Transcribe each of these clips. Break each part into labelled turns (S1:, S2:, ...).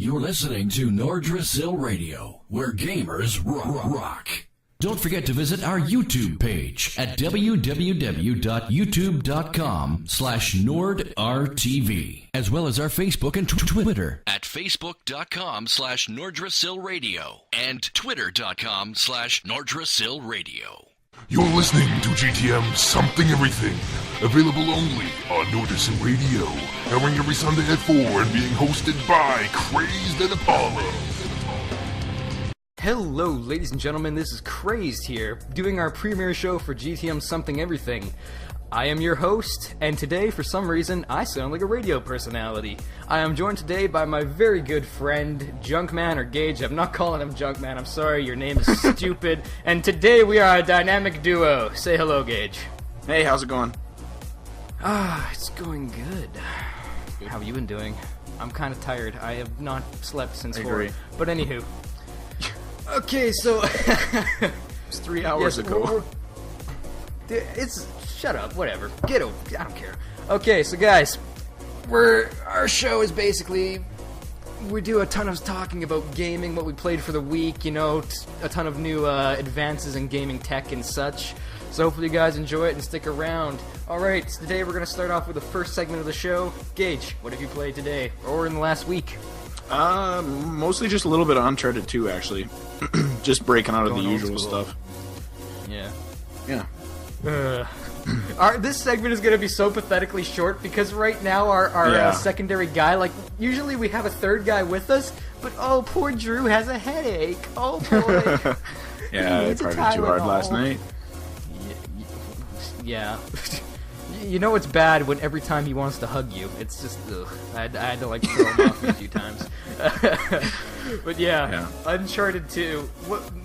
S1: You're listening to Nordrasil Radio, where gamers rock. Don't forget to visit our YouTube page at www.youtube.com/NordRTV, as well as our Facebook and Twitter at facebook.com/NordrasilRadio and twitter.com/NordrasilRadio.
S2: You're listening to GTM Something Everything, available only on Nordrasil Radio, airing every Sunday at 4 and being hosted by Crazed and Apollo.
S3: Hello, ladies and gentlemen, this is Crazed here, doing our premiere show for GTM Something Everything. I am your host, and today, for some reason, I sound like a radio personality. I am joined today by my very good friend, Junkman, or Gage. I'm not calling him Junkman, I'm sorry, your name is stupid. And today we are a dynamic duo. Say hello, Gage.
S4: Hey, how's it going?
S3: It's going good. How have you been doing? I'm kind of tired. I have not slept since 4. But anywho. Okay, so...
S4: It's 3 hours ago.
S3: Shut up, whatever. Get over it. I don't care. Okay, so guys, our show is basically... We do a ton of talking about gaming, what we played for the week, you know, a ton of new advances in gaming tech and such. So hopefully you guys enjoy it and stick around. Alright, so today we're going to start off with the first segment of the show. Gage, what have you played today, or in the last week?
S4: Mostly just a little bit of Uncharted 2, actually. Just breaking out of the usual stuff.
S3: Yeah. This segment is going to be so pathetically short because right now our secondary guy, like, usually we have a third guy with us, but oh, poor Drew has a headache. Oh, boy.
S4: Yeah, I partied too hard last night.
S3: Yeah. You know it's bad when every time he wants to hug you. It's just, ugh. I had to, like, throw him off a few times. But yeah, Uncharted 2.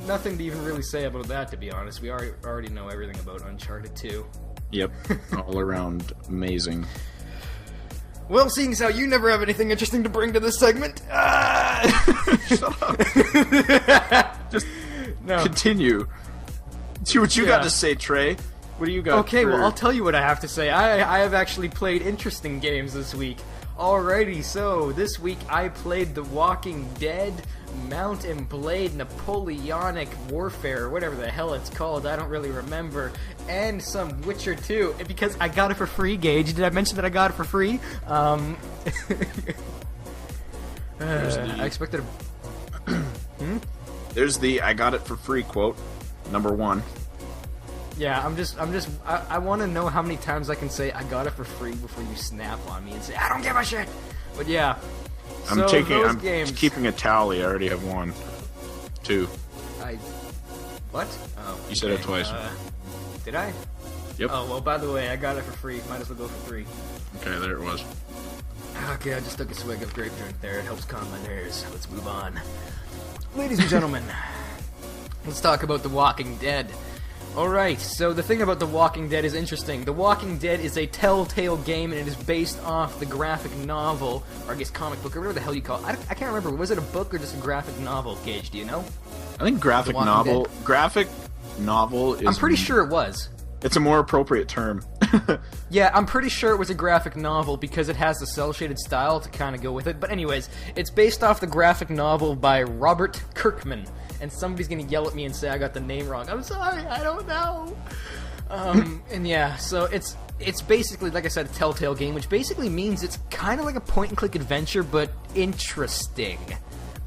S3: Nothing to even really say about that, to be honest. We already know everything about Uncharted 2.
S4: Yep, all around amazing.
S3: Well, seeing as how you never have anything interesting to bring to this segment,
S4: Shut up. Just continue. See what you got to say, Trey. What do you got?
S3: Okay, well, I'll tell you what I have to say. I have actually played interesting games this week. Alrighty, so this week I played The Walking Dead, Mount and Blade, Napoleonic Warfare, or whatever the hell it's called, I don't really remember, and some Witcher 2, because I got it for free, Gage. Did I mention that I got it for free? I expected a...
S4: There's the I got it for free quote, number 1.
S3: Yeah, I want to know how many times I can say I got it for free before you snap on me and say I don't give a shit. But yeah,
S4: I'm keeping a tally. I already have 1, 2.
S3: What? Oh,
S4: you said it twice.
S3: Did I?
S4: Yep.
S3: Oh well, by the way, I got it for free. Might as well go for 3.
S4: Okay, there it was.
S3: Okay, I just took a swig of grape drink there. It helps calm my nerves. Let's move on. Ladies and gentlemen, let's talk about The Walking Dead. Alright, so the thing about The Walking Dead is interesting. The Walking Dead is a telltale game, and it is based off the graphic novel, or I guess comic book, or whatever the hell you call it. I can't remember. Was it a book or just a graphic novel, Gage? Do you know?
S4: I think graphic novel is...
S3: I'm pretty sure it was.
S4: It's a more appropriate term.
S3: Yeah, I'm pretty sure it was a graphic novel because it has the cel-shaded style to kind of go with it. But anyways, it's based off the graphic novel by Robert Kirkman. And somebody's gonna yell at me and say I got the name wrong. I'm sorry, I don't know. And yeah, so it's basically, like I said, a telltale game, which basically means it's kind of like a point-and-click adventure, but interesting.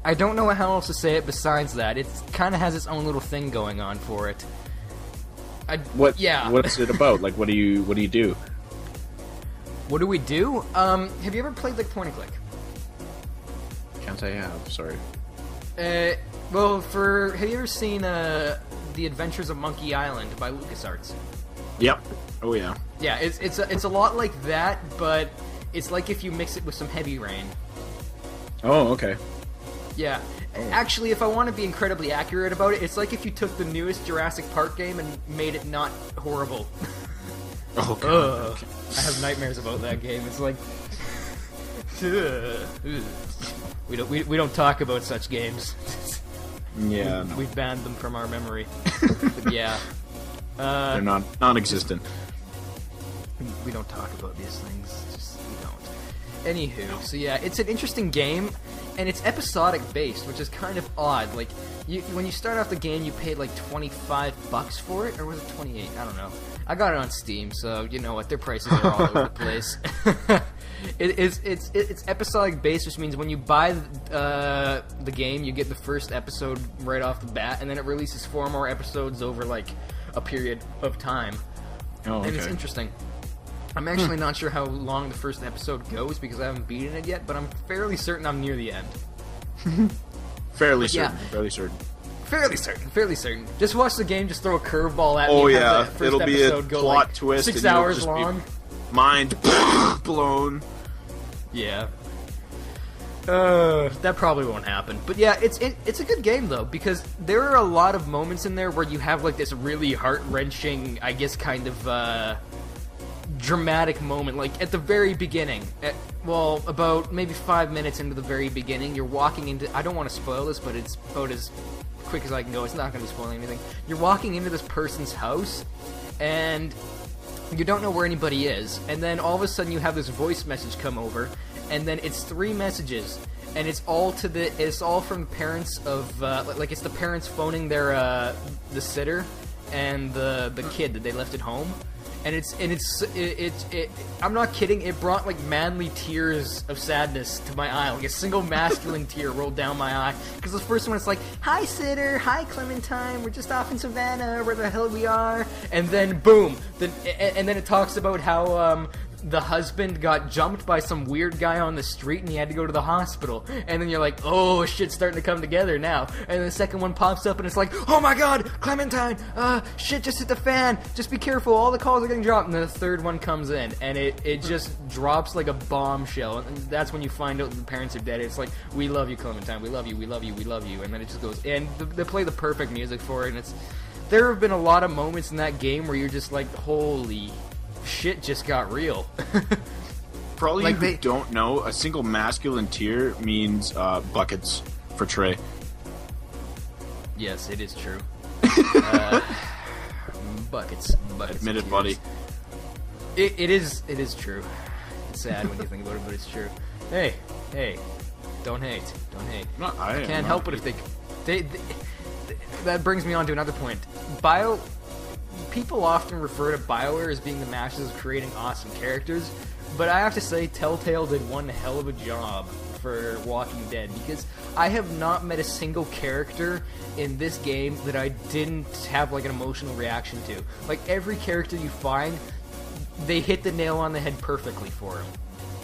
S3: I don't know how else to say it besides that. It kind of has its own little thing going on for it.
S4: What's it about? Like, what do you do?
S3: What do we do? Have you ever played like point-and-click?
S4: Can't say I have. Sorry.
S3: Well, have you ever seen The Adventures of Monkey Island by LucasArts?
S4: Yep. Oh yeah.
S3: Yeah, it's a lot like that, but it's like if you mix it with some Heavy Rain.
S4: Oh, okay.
S3: Yeah. Actually, if I want to be incredibly accurate about it, it's like if you took the newest Jurassic Park game and made it not horrible.
S4: Oh god. Okay.
S3: I have nightmares about that game. It's like we don't talk about such games.
S4: Yeah,
S3: we've banned them from our memory. But yeah,
S4: they're non-existent.
S3: We don't talk about these things. Just we don't. Anywho, so yeah, it's an interesting game. and it's episodic based, which is kind of odd. Like, when you start off the game, you paid like $25 for it, or was it 28? I don't know. I got it on Steam, so you know what? Their prices are all over the place. It's episodic based, which means when you buy the game, you get the first episode right off the bat, and then it releases 4 more episodes over like a period of time.
S4: Oh, okay.
S3: And it's interesting. I'm actually not sure how long the first episode goes because I haven't beaten it yet, but I'm fairly certain I'm near the end.
S4: Fairly certain. Just watch the game, just throw a curveball at me. Oh
S3: and
S4: yeah,
S3: have the first
S4: it'll be a
S3: episode go,
S4: plot
S3: like,
S4: twist.
S3: 6
S4: and you'll
S3: hours
S4: just
S3: long.
S4: Be mind blown.
S3: Yeah. That probably won't happen. But yeah, it's a good game though, because there are a lot of moments in there where you have like this really heart-wrenching, I guess, kind of dramatic moment. Like at the very beginning, about maybe 5 minutes into the very beginning, you're walking into, I don't want to spoil this, but it's about as quick as I can go. It's not going to be spoiling anything. You're walking into this person's house, and you don't know where anybody is, and then all of a sudden you have this voice message come over, and then it's 3 messages, and it's all from the parents of like it's the parents phoning their the sitter and the kid that they left at home. And I'm not kidding, it brought like manly tears of sadness to my eye, like a single masculine tear rolled down my eye. Because the first one, it's like, hi sitter, hi Clementine, we're just off in Savannah, where the hell we are. And then boom, and then it talks about how the husband got jumped by some weird guy on the street and he had to go to the hospital. And then you're like, oh, shit's starting to come together now. And then the second one pops up and it's like, oh my god, Clementine, shit just hit the fan, just be careful, all the calls are getting dropped. And then the third one comes in and it just drops like a bombshell. And that's when you find out the parents are dead. It's like, we love you, Clementine, we love you, we love you, we love you. And then it just goes, and they play the perfect music for it. And there have been a lot of moments in that game where you're just like, holy shit just got real.
S4: For all you who don't know, a single masculine tear means buckets for Trey.
S3: Yes, it is true. Buckets.
S4: Admit it, buddy.
S3: It is true. It's sad when you think about it, but it's true. Hey, don't hate. I can't help it if they that brings me on to another point. People often refer to BioWare as being the masters of creating awesome characters, but I have to say Telltale did one hell of a job for Walking Dead, because I have not met a single character in this game that I didn't have like an emotional reaction to. Like every character you find, they hit the nail on the head perfectly for him.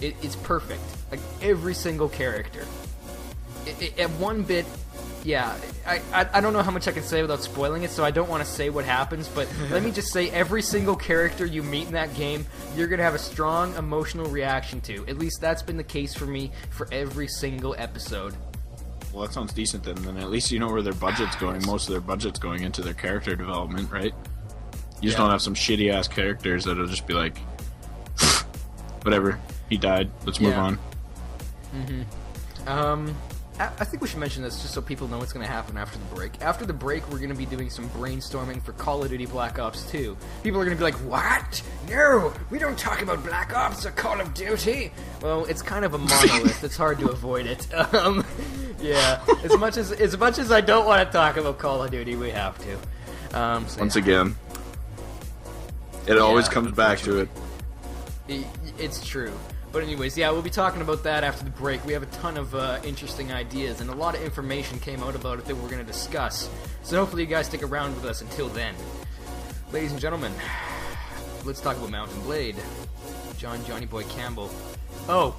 S3: It's perfect. Like every single character. At one bit, yeah, I don't know how much I can say without spoiling it, so I don't want to say what happens, but let me just say every single character you meet in that game, you're going to have a strong emotional reaction to. At least that's been the case for me for every single episode.
S4: Well, that sounds decent then. Then at least you know where their budget's going. Most of their budget's going into their character development, right? You just don't have some shitty-ass characters that'll just be like, whatever, he died, let's move on.
S3: I think we should mention this just so people know what's going to happen after the break. After the break, we're going to be doing some brainstorming for Call of Duty Black Ops 2. People are going to be like, what? No, we don't talk about Black Ops or Call of Duty. Well, it's kind of a monolith. It's hard to avoid it. Yeah, as much as I don't want to talk about Call of Duty, we have to.
S4: Once again, it always comes back to it.
S3: It's true. But anyways, yeah, we'll be talking about that after the break. We have a ton of interesting ideas, and a lot of information came out about it that we're going to discuss. So hopefully you guys stick around with us until then. Ladies and gentlemen, let's talk about Mountain Blade. Johnny Boy Campbell. Oh,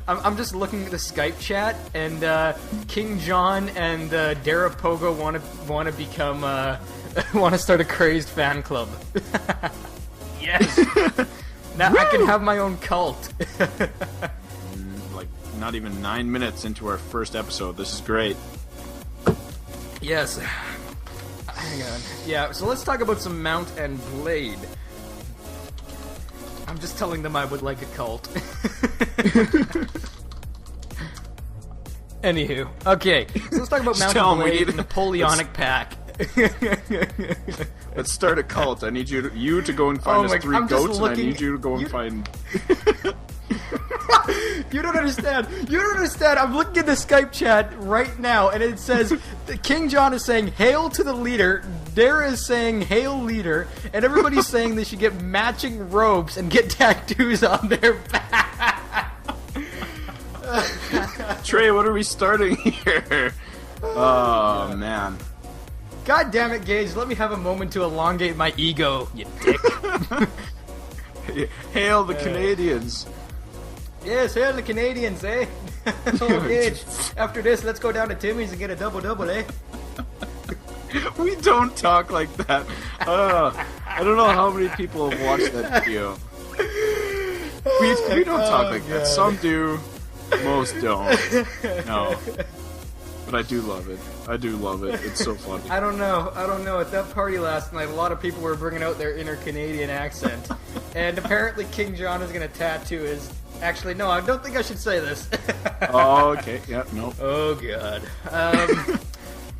S3: I'm just looking at the Skype chat, and King John and Darapogo want to become want to start a crazed fan club. Yes. Now I can have my own cult.
S4: Like, not even 9 minutes into our first episode. This is great.
S3: Yes. Hang on. Yeah, so let's talk about some Mount and Blade. I'm just telling them I would like a cult. Anywho. Okay, so let's talk about Mount and Blade, the Napoleonic Pack.
S4: Let's start a cult. I need you to go and find us 3 goats, and I need you to go and find...
S3: You don't understand. You don't understand. I'm looking at the Skype chat right now, and it says King John is saying, "Hail to the leader." Dara is saying, "Hail leader," and everybody's saying they should get matching robes and get tattoos on their back.
S4: Trey, what are we starting here? Oh man.
S3: God damn it, Gage! Let me have a moment to elongate my ego, you dick.
S4: Hail the Canadians.
S3: Yes, hail the Canadians, eh? Oh, Gage, after this, let's go down to Timmy's and get a double-double, eh?
S4: We don't talk like that. I don't know how many people have watched that video. We don't talk like that. Some do, most don't. No. But I do love it. I do love it. It's so funny.
S3: I don't know. At that party last night, a lot of people were bringing out their inner Canadian accent. And apparently King John is going to tattoo his... Actually, no, I don't think I should say this.
S4: Oh, okay. Yeah, no.
S3: Oh, God.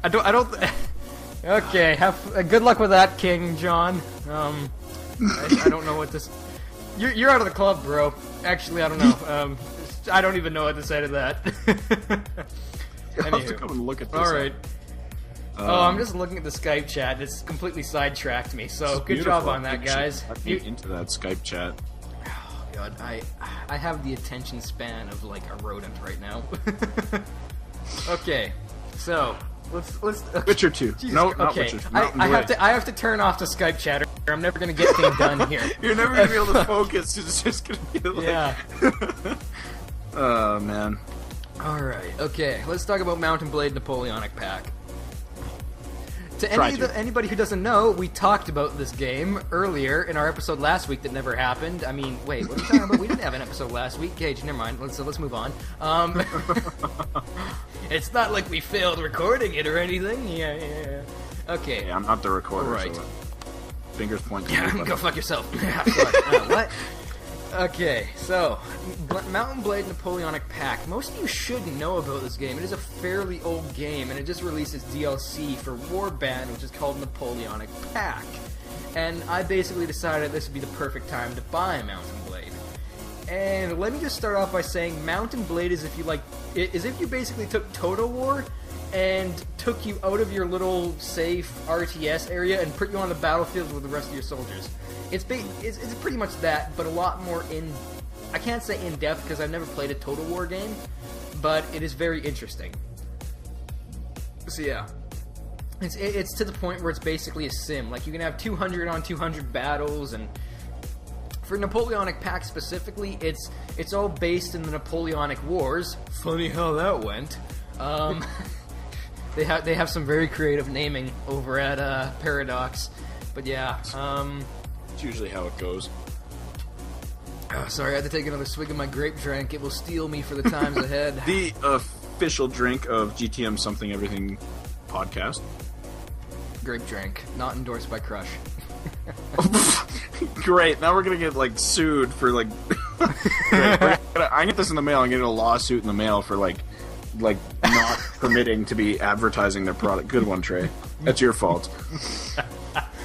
S3: I don't... Okay, good luck with that, King John. I don't know what this... You're out of the club, bro. Actually, I don't know. I don't even know what to say to that.
S4: I'll have to come and look at this.
S3: Alright. I'm just looking at the Skype chat. It's completely sidetracked me, so good job on that, guys.
S4: Get into that Skype chat.
S3: Oh, God, I have the attention span of, like, a rodent right now. Okay, so... Let's okay.
S4: Witcher 2.
S3: Jesus,
S4: No, not
S3: okay.
S4: Witcher 2.
S3: I have to turn off the Skype chat, or I'm never gonna get things done here.
S4: You're never gonna be able to focus. It's just gonna be like...
S3: Yeah.
S4: Oh, man.
S3: Alright, okay. Let's talk about Mount and Blade Napoleonic Pack. Anybody who doesn't know, we talked about this game earlier in our episode last week that never happened. I mean, wait, what are we talking about? We didn't have an episode last week. Gage, never mind. Let's move on. It's not like we failed recording it or anything. Yeah. Okay.
S4: Yeah, I'm not the recorder,
S3: right.
S4: so fingers pointing.
S3: Yeah, go fuck yourself. What? Okay, so Mount and Blade Napoleonic Pack. Most of you should know about this game. It is a fairly old game, and it just released its DLC for Warband, which is called Napoleonic Pack. And I basically decided this would be the perfect time to buy Mount and Blade. And let me just start off by saying Mount and Blade is if you basically took Total War and took you out of your little safe RTS area and put you on the battlefield with the rest of your soldiers. It's pretty much that, but a lot more I can't say in-depth because I've never played a Total War game, but it is very interesting. So yeah. It's to the point where it's basically a sim. Like, you can have 200 on 200 battles, and for Napoleonic Pack specifically, it's all based in the Napoleonic Wars. Funny how that went. They have some very creative naming over at Paradox, but yeah.
S4: It's usually how it goes.
S3: Oh, sorry, I had to take another swig of my grape drink. It will steel me for the times ahead.
S4: The official drink of GTM Something Everything podcast.
S3: Grape drink, not endorsed by Crush.
S4: Great. Now we're gonna get like sued for like. I get this in the mail. I get a lawsuit in the mail for like not permitting to be advertising their product. Good one, Trey. That's your fault.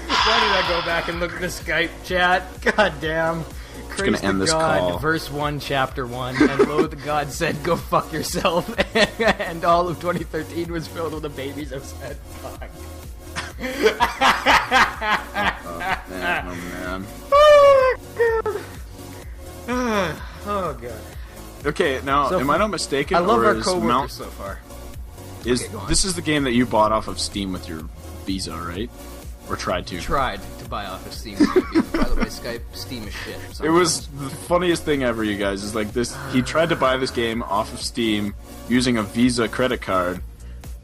S3: Why did I go back and look at the Skype chat? God damn.
S4: Just gonna end this call.
S3: Verse 1, Chapter 1. And lo, the God said, "Go fuck yourself." And all of 2013 was filled with the babies of said fuck.
S4: Man.
S3: Oh god.
S4: Okay, now
S3: So,
S4: am I not mistaken?
S3: I love
S4: or
S3: our
S4: is
S3: coworkers
S4: Mount
S3: so far.
S4: is
S3: Okay, go on.
S4: this is the game that you bought off of Steam with your Visa, right? Or tried to?
S3: Tried to buy off of Steam. By the way, Skype, Steam is shit.
S4: It was the funniest thing ever, you guys. Is like this. He tried to buy this game off of Steam using a Visa credit card,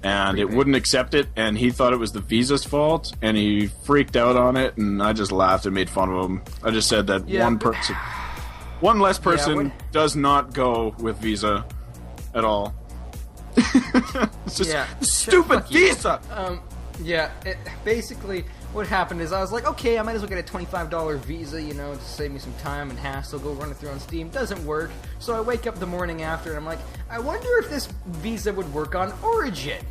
S4: and it wouldn't accept it. And he thought it was the Visa's fault, and he freaked out on it. And I just laughed and made fun of him. I just said that one less person does not go with Visa at all. It's just stupid Visa.
S3: Basically, what happened is I was like, okay, I might as well get a $25 Visa, to save me some time and hassle, go run it through on Steam. Doesn't work. So I wake up the morning after and I'm like, I wonder if this Visa would work on Origin.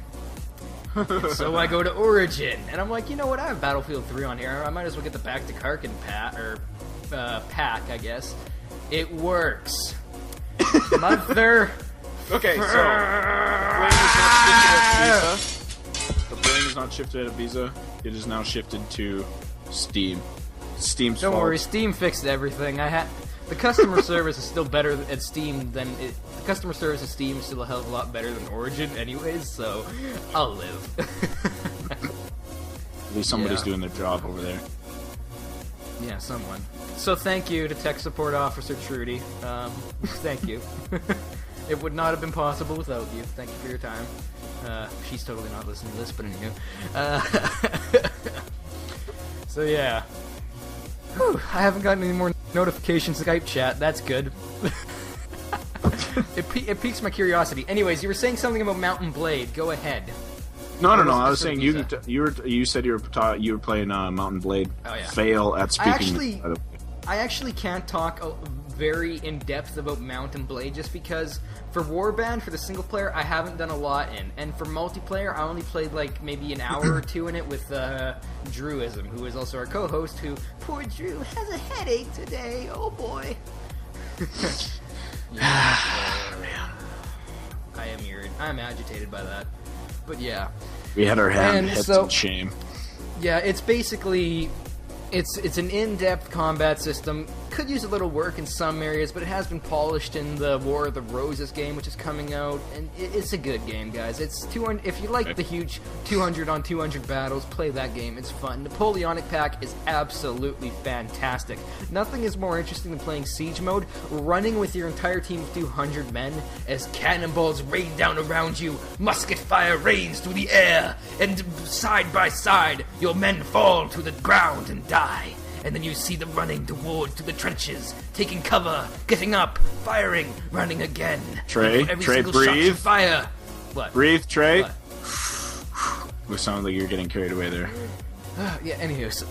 S3: So I go to Origin and I'm like, you know what, I have Battlefield 3 on here. I might as well get the Back to Karkin pack, I guess. It works. Mother.
S4: Okay, so the brain is not shifted at Visa. It is now shifted to Steam. Steam's
S3: Don't
S4: fault.
S3: worry, Steam fixed everything. The customer service is still better at Steam than the customer service at Steam is still a hell of a lot better than Origin, anyways. So I'll live.
S4: At least somebody's doing their job over there.
S3: Yeah, someone. So thank you to Tech Support Officer Trudy. Thank you. It would not have been possible without you. Thank you for your time. She's totally not listening to this, but anywho. So yeah. Whew, I haven't gotten any more notifications in Skype chat. That's good. It piques my curiosity. Anyways, you were saying something about Mountain Blade. Go ahead.
S4: No. I was saying you said you were playing Mountain Blade.
S3: Oh, yeah.
S4: Fail at speaking.
S3: I actually can't talk very in depth about Mountain Blade just because for Warband, for the single player, I haven't done a lot in, and for multiplayer, I only played like maybe an hour or two in it with Druism, who is also our co-host. Who poor Drew has a headache today. Oh boy. Man. I am irritated. I'm agitated by that. But yeah.
S4: We had our heads in shame.
S3: Yeah, it's basically it's an in-depth combat system. Could use a little work in some areas, but it has been polished in the War of the Roses game, which is coming out, and it's a good game, guys. It's 200. If you like the huge 200 on 200 battles, play that game. It's fun. Napoleonic Pack is absolutely fantastic. Nothing is more interesting than playing Siege mode, running with your entire team of 200 men as cannonballs rain down around you, musket fire rains through the air, and side by side, your men fall to the ground and die. And then you see them running towards the trenches, taking cover, getting up, firing, running again.
S4: Trey, breathe.
S3: Fire. What?
S4: Breathe, Trey.
S3: What?
S4: It sounded like you were getting carried away there.
S3: Yeah, anywho. So,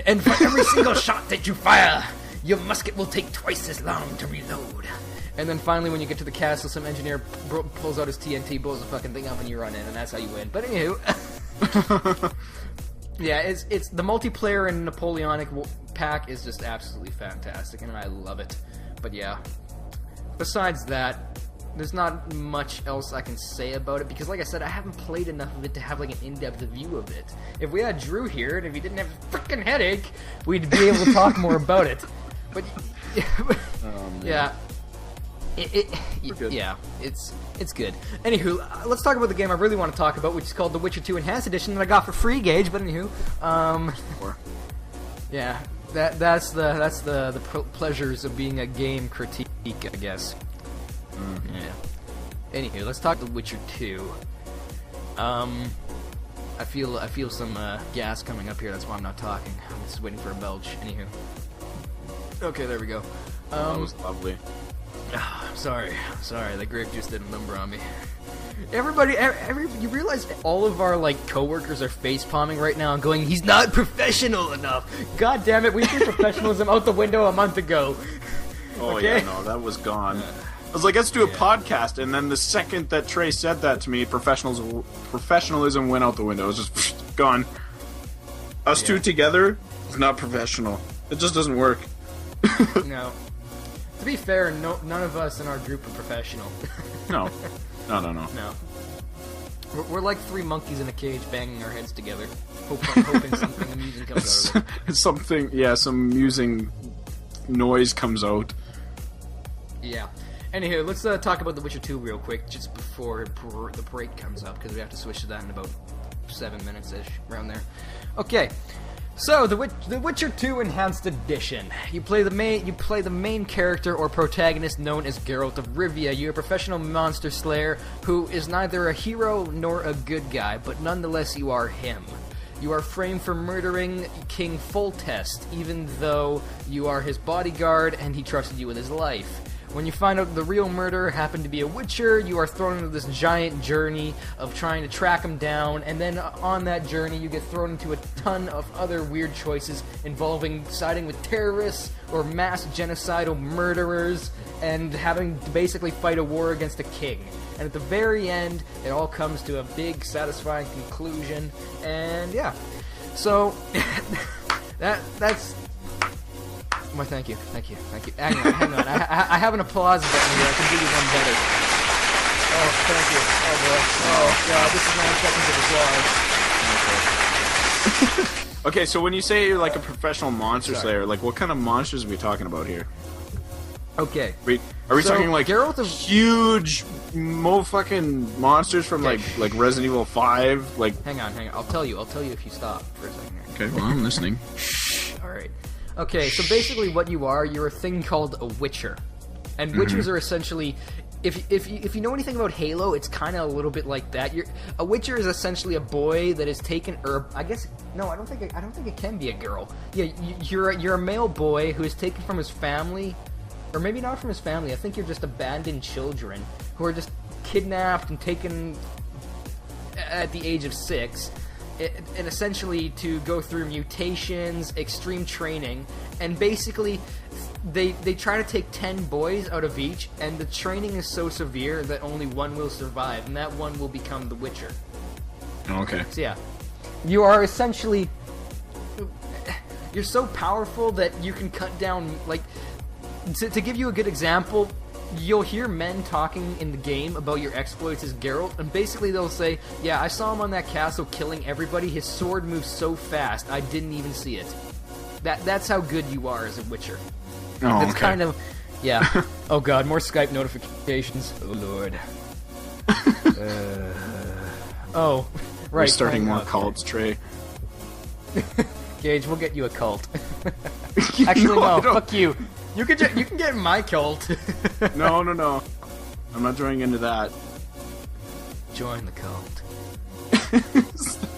S3: and for every single shot that you fire, your musket will take twice as long to reload. And then finally, when you get to the castle, some engineer pulls out his TNT, blows the fucking thing up, and you run in, and that's how you win. But anywho. Yeah, it's the multiplayer in Napoleonic Pack is just absolutely fantastic, and I love it. But yeah, besides that, there's not much else I can say about it, because like I said, I haven't played enough of it to have like an in-depth view of it. If we had Drew here, and if he didn't have a freaking headache, we'd be able to talk more about it. But yeah. Yeah, it's good. Anywho, let's talk about the game I really want to talk about, which is called The Witcher 2 Enhanced Edition that I got for free, Gage. But anywho, yeah, that's the pleasures of being a game critique, I guess. Yeah. Anywho, let's talk The Witcher 2. I feel some gas coming up here. That's why I'm not talking. I'm just waiting for a belch. Anywho, okay, there we go.
S4: That was lovely.
S3: Sorry, the grape juice did a number on me. Everybody, you realize all of our coworkers are face palming right now and going, "He's not professional enough." God damn it, we threw professionalism out the window a month ago.
S4: Oh
S3: okay?
S4: Yeah, no, that was gone. I was like, let's do a podcast, and then the second that Trey said that to me, professionalism went out the window. It was just gone. Us two together is not professional. It just doesn't work.
S3: No. To be fair, none of us in our group are professional.
S4: No.
S3: We're like three monkeys in a cage banging our heads together, hoping something amusing comes out of it. Some amusing noise comes out. Yeah. Anywho, let's talk about The Witcher 2 real quick, just before the break comes up, because we have to switch to that in about 7 minutes-ish, around there. Okay. So, The Witcher 2 Enhanced Edition. You play the main character or protagonist known as Geralt of Rivia. You're a professional monster slayer who is neither a hero nor a good guy, but nonetheless you are him. You are framed for murdering King Foltest, even though you are his bodyguard and he trusted you with his life. When you find out the real murderer happened to be a witcher, you are thrown into this giant journey of trying to track him down, and then on that journey you get thrown into a ton of other weird choices involving siding with terrorists or mass genocidal murderers and having to basically fight a war against a king. And at the very end, it all comes to a big, satisfying conclusion, and yeah. So, that's... Why, thank you. Hang on. I have an applause button here. I can do you one better. Oh, thank you. Oh, boy. Oh, God, this is 9 seconds of applause.
S4: Okay, so when you say you're like a professional monster slayer, like what kind of monsters are we talking about here?
S3: Okay.
S4: Are we talking like
S3: Geralt of...
S4: huge fucking monsters from like Resident Evil 5? Like,
S3: Hang on. I'll tell you if you stop for a second here.
S4: okay, well, I'm listening.
S3: Alright. Okay, so basically what you're a thing called a Witcher. And Witchers are essentially... If you know anything about Halo, it's kind of a little bit like that. A Witcher is essentially a boy that is taken, or I guess no, I don't think it can be a girl. Yeah, you're a male boy who is taken from his family, or maybe not from his family. I think you're just abandoned children who are just kidnapped and taken at the age of 6, and essentially to go through mutations, extreme training, and basically. They try to take 10 boys out of each, and the training is so severe that only one will survive, and that one will become the Witcher.
S4: Okay.
S3: So yeah, you are essentially... You're so powerful that you can cut down, like... To give you a good example, you'll hear men talking in the game about your exploits as Geralt, and basically they'll say, yeah, I saw him on that castle killing everybody, his sword moves so fast, I didn't even see it. That's how good you are as a Witcher.
S4: Oh,
S3: It's
S4: okay.
S3: kind of, yeah. Oh God, more Skype notifications. Oh Lord. Oh, right.
S4: We're starting
S3: hang
S4: more
S3: on.
S4: cults, Trey.
S3: Gage, we'll get you a cult. Actually, no.
S4: I don't-
S3: Fuck you. You can get in my cult.
S4: No. I'm not joining into that.
S3: Join the cult.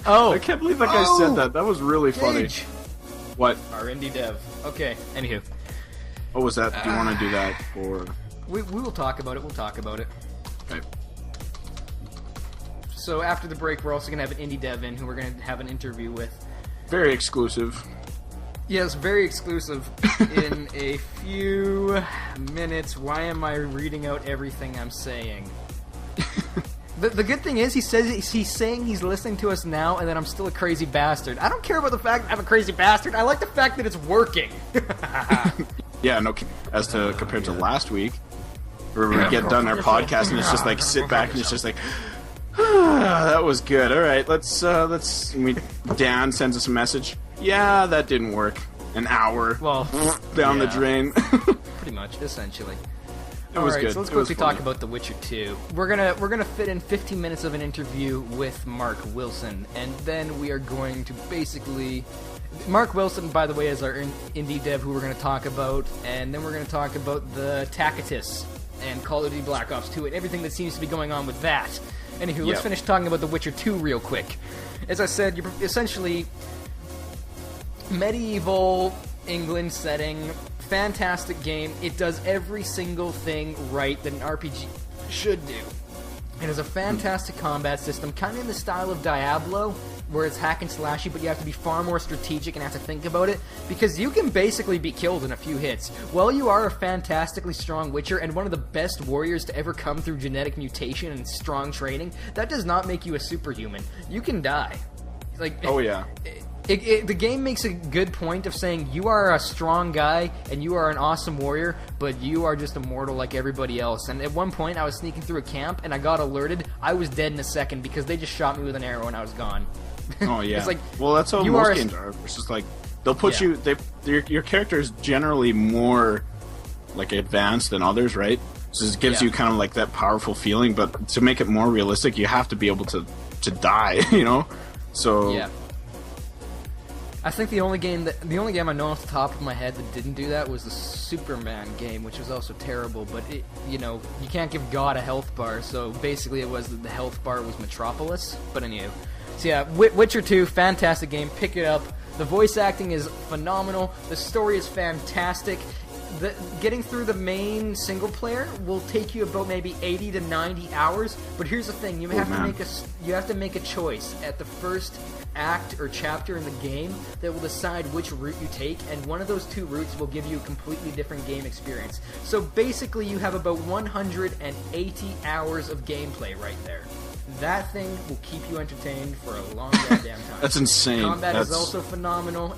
S3: Oh,
S4: I can't believe that guy said that. That was really funny.
S3: Gage.
S4: What?
S3: Our indie dev. Okay. Anywho,
S4: What was that? Do you want to do that for...
S3: we will talk about it.
S4: Okay.
S3: So after the break, we're also gonna have an indie dev in who we're gonna have an interview with.
S4: Very exclusive.
S3: Yes, very exclusive. In a few minutes. Why am I reading out everything I'm saying? The good thing is, he's saying he's listening to us now, and that I'm still a crazy bastard. I don't care about the fact that I'm a crazy bastard. I like the fact that it's working.
S4: Yeah, no, as to compared to last week, where we get done our podcast and it's just like sit back and it's just like, that was good. All right, let's. Dan sends us a message. Yeah, that didn't work. An hour.
S3: Well,
S4: down the
S3: yeah.
S4: drain.
S3: Pretty much, essentially.
S4: It was
S3: Alright,
S4: good.
S3: so let's
S4: It was
S3: quickly talk
S4: funny.
S3: about The Witcher 2. We're gonna fit in 15 minutes of an interview with Mark Wilson, and then we are going to basically... Mark Wilson, by the way, is our indie dev who we're going to talk about, and then we're going to talk about the Tacitus and Call of Duty Black Ops 2 and everything that seems to be going on with that. Anywho, let's
S4: Yep.
S3: finish talking about The Witcher 2 real quick. As I said, you're essentially medieval England setting, fantastic game. It does every single thing right that an RPG should do. It has a fantastic combat system, kind of in the style of Diablo, where it's hack and slashy, but you have to be far more strategic and have to think about it, because you can basically be killed in a few hits. While you are a fantastically strong Witcher and one of the best warriors to ever come through genetic mutation and strong training, that does not make you a superhuman. You can die. Like,
S4: Oh, yeah.
S3: the game makes a good point of saying you are a strong guy and you are an awesome warrior, but you are just immortal like everybody else. And at one point, I was sneaking through a camp and I got alerted. I was dead in a second because they just shot me with an arrow and I was gone.
S4: Oh, yeah.
S3: It's like,
S4: well, that's how
S3: you
S4: most
S3: are a-
S4: games are. It's just like, they'll put
S3: Yeah.
S4: your character is generally more, like, advanced than others, right? So it gives
S3: Yeah.
S4: you kind of, like, that powerful feeling, but to make it more realistic, you have to be able to die, you know? So...
S3: Yeah. I think the only game I know off the top of my head that didn't do that was the Superman game, which was also terrible. But you can't give God a health bar, so basically it was that the health bar was Metropolis. But anyway, so yeah, Witcher 2, fantastic game. Pick it up. The voice acting is phenomenal. The story is fantastic. Getting through the main single player will take you about maybe 80 to 90 hours. But here's the thing: you have to make a choice at the first act or chapter in the game that will decide which route you take, and one of those two routes will give you a completely different game experience. So basically, you have about 180 hours of gameplay right there. that thing will keep you entertained for a long goddamn time.
S4: That's insane.
S3: Combat is also phenomenal.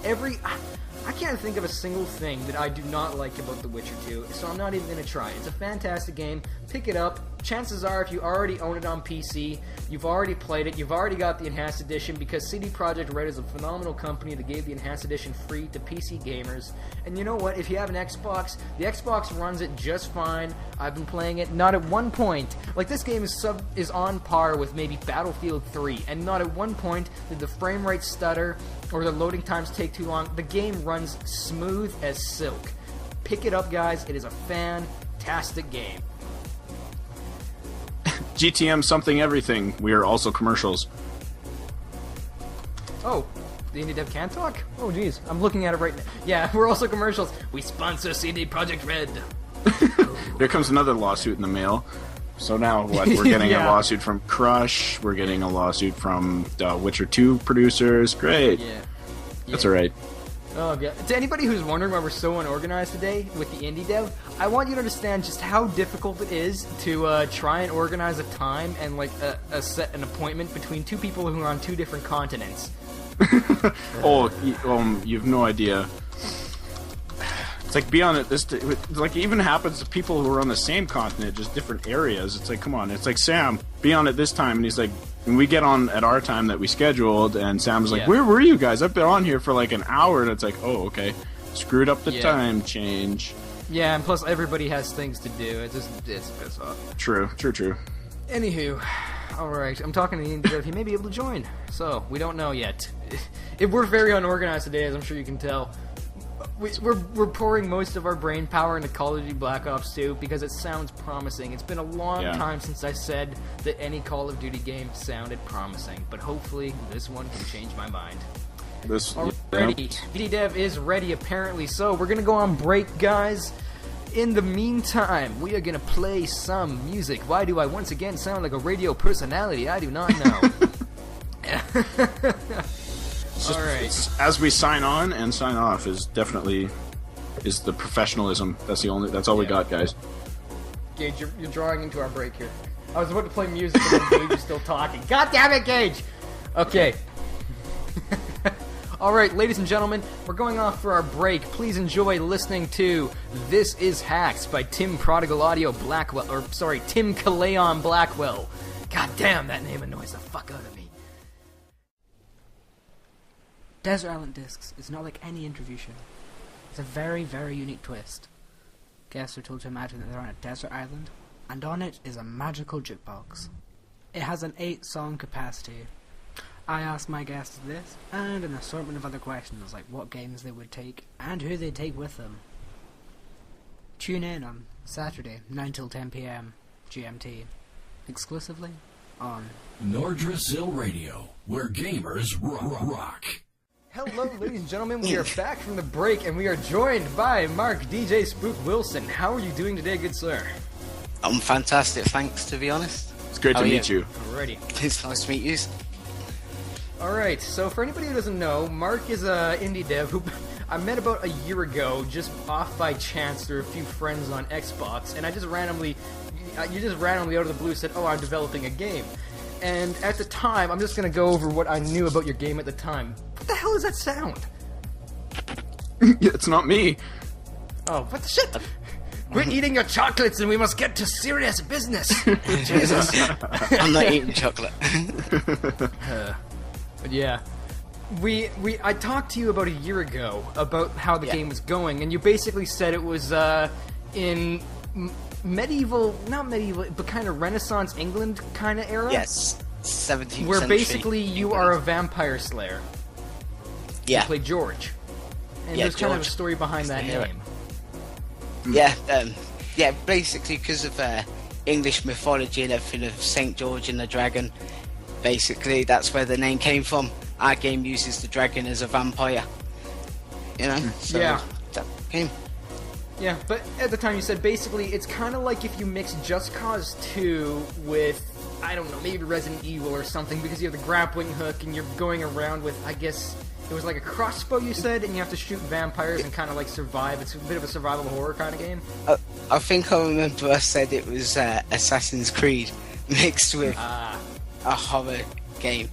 S3: I can't think of a single thing that I do not like about The Witcher 2, so I'm not even going to try. It's a fantastic game. Pick it up. Chances are, if you already own it on PC, you've already played it, you've already got the Enhanced Edition, because CD Projekt Red is a phenomenal company that gave the Enhanced Edition free to PC gamers. And you know what? If you have an Xbox, the Xbox runs it just fine. I've been playing it. Not at one point, like, this game is on par with maybe Battlefield 3, and not at one point did the frame rate stutter or the loading times take too long. The game runs smooth as silk. Pick it up, guys. It is a fantastic game.
S4: GTM something everything. We are also commercials.
S3: Oh, the Indie Dev can talk? Oh, jeez. I'm looking at it right now. Yeah, we're also commercials. We sponsor CD Projekt Red.
S4: There comes another lawsuit in the mail. So now what? We're getting
S3: Yeah.
S4: a lawsuit from Crush. We're getting a lawsuit from Witcher 2 producers. Great.
S3: Yeah.
S4: That's alright.
S3: Oh, yeah. To anybody who's wondering why we're so unorganized today with the Indie Dev, I want you to understand just how difficult it is to try and organize a time and like set an appointment between two people who are on two different continents.
S4: You've no idea. It's like beyond it. It even happens to people who are on the same continent, just different areas. It's like, come on. It's like, Sam, be on at this time, and he's like, and we get on at our time that we scheduled, and Sam's like, where were you guys? I've been on here for like an hour, and it's like, oh, okay, screwed up the time change.
S3: Yeah, and plus everybody has things to do. It's piss off.
S4: True.
S3: Anywho, alright, I'm talking to the Indie Dev. He may be able to join, so we don't know yet. We're very unorganized today, as I'm sure you can tell. We're pouring most of our brain power into Call of Duty Black Ops 2 because it sounds promising. It's been a long time since I said that any Call of Duty game sounded promising, but hopefully this one can change my mind. Alrighty, Indie Dev is ready apparently, so we're gonna go on break, guys. In the meantime, we are gonna play some music. Why do I once again sound like a radio personality? I do not know. Alright.
S4: As we sign on and sign off is definitely the professionalism. That's all we got, guys.
S3: Gage, you're drawing into our break here. I was about to play music and then Gage is still talking. God damn it, Gage! Okay. Alright, ladies and gentlemen, we're going off for our break. Please enjoy listening to This Is Hacks by Tim Prodigal Audio Blackwell. Tim Kaleon Blackwell. God damn, that name annoys the fuck out of me.
S5: Desert Island Discs is not like any interview show. It's a very, very unique twist. Guests are told to imagine that they're on a desert island, and on it is a magical jukebox. It has an 8-song capacity. I asked my guests this, and an assortment of other questions, like what games they would take, and who they'd take with them. Tune in on Saturday, 9 till 10 PM, GMT, exclusively on
S1: Nordrasil Radio, where gamers rock.
S3: Hello, ladies and gentlemen. We are back from the break, and we are joined by Mark DJ Spook Wilson. How are you doing today, good sir?
S6: I'm fantastic, thanks, to be honest.
S4: It's great to meet you.
S3: Alrighty.
S6: It's nice to meet you.
S3: Alright, so for anybody who doesn't know, Mark is a indie dev who I met about a year ago, just off by chance through a few friends on Xbox, and you just randomly out of the blue said, oh, I'm developing a game. And at the time, I'm just going to go over what I knew about your game at the time. What the hell is that sound?
S4: It's not me.
S3: Oh, what the shit? We're eating your chocolates and we must get to serious business.
S6: Jesus. I'm not eating chocolate.
S3: But yeah. I talked to you about a year ago about how the game was going, and you basically said it was in not medieval, but kind of Renaissance England kind of era?
S6: Yes, 17th
S3: where
S6: century
S3: basically you
S6: England.
S3: are a vampire slayer.
S6: Yeah.
S3: You play George. And
S6: Yeah,
S3: there's kind of a
S6: George.
S3: story behind that
S6: Yeah.
S3: name.
S6: Yeah, basically because of English mythology and everything of St. George and the dragon. Basically, that's where the name came from. Our game uses the dragon as a vampire. You know? So
S3: Yeah.
S6: that came.
S3: Yeah, but at the time you said basically it's kind of like if you mix Just Cause 2 with, I don't know, maybe Resident Evil or something, because you have the grappling hook and you're going around with, I guess, it was like a crossbow you said, and you have to shoot vampires and kind of like survive. It's a bit of a survival horror kind of game.
S6: I think I remember I said it was Assassin's Creed mixed with a horror game.